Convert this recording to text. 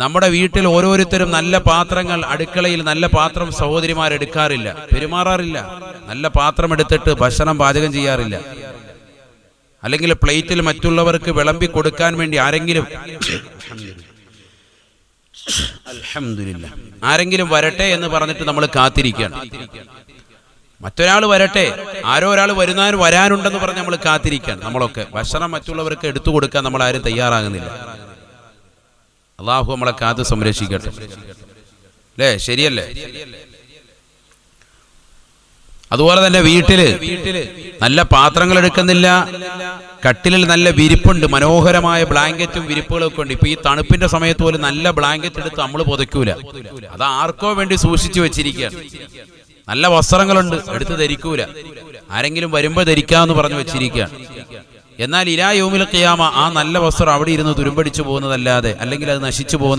നമ്മുടെ വീട്ടിൽ ഓരോരുത്തരും നല്ല പാത്രങ്ങൾ, അടുക്കളയിൽ നല്ല പാത്രം സഹോദരിമാരെടുക്കാറില്ല, പെരുമാറാറില്ല. നല്ല പാത്രം എടുത്തിട്ട് ഭക്ഷണം പാചകം ചെയ്യാറില്ല. അല്ലെങ്കിൽ പ്ലേറ്റിൽ മറ്റുള്ളവർക്ക് വിളമ്പി കൊടുക്കാൻ വേണ്ടി ആരെങ്കിലും വരട്ടെ എന്ന് പറഞ്ഞിട്ട് നമ്മൾ കാത്തിരിക്കുകയാണ്. മറ്റൊരാൾ വരട്ടെ, ആരോ ഒരാൾ വരാനുണ്ടെന്ന് പറഞ്ഞ് നമ്മൾ കാത്തിരിക്കുകയാണ്. നമ്മളൊക്കെ ഭക്ഷണം മറ്റുള്ളവർക്ക് എടുത്തു കൊടുക്കാൻ നമ്മൾ ആരും തയ്യാറാകുന്നില്ല. അള്ളാഹു നമ്മളെ കാത്ത് സംരക്ഷിക്കട്ടെ, അല്ലേ? ശരിയല്ലേ? അതുപോലെ തന്നെ വീട്ടില് നല്ല പാത്രങ്ങൾ എടുക്കുന്നില്ല, കട്ടിലിൽ നല്ല വിരിപ്പുണ്ട്, മനോഹരമായ ബ്ലാങ്കറ്റും വിരിപ്പുകളൊക്കെ ഉണ്ട്. ഇപ്പൊ ഈ തണുപ്പിന്റെ സമയത്ത് പോലും നല്ല ബ്ലാങ്കറ്റ് എടുത്ത് നമ്മൾ പുതയ്ക്കൂല, അത് ആർക്കോ വേണ്ടി സൂക്ഷിച്ചു വെച്ചിരിക്കുകയാണ്. നല്ല വസ്ത്രങ്ങളുണ്ട്, എടുത്ത് ധരിക്കൂല, ആരെങ്കിലും വരുമ്പോ ധരിക്കാമെന്ന് പറഞ്ഞു വെച്ചിരിക്കുകയാണ്. എന്നാൽ ഇലാ യൗമിൽ ഖിയാമ ആ നല്ല വസ്ത്രം അവിടെ ഇരുന്ന് തുരുമ്പടിച്ചു പോകുന്നതല്ലാതെ, അല്ലെങ്കിൽ അത് നശിച്ചു പോകുന്ന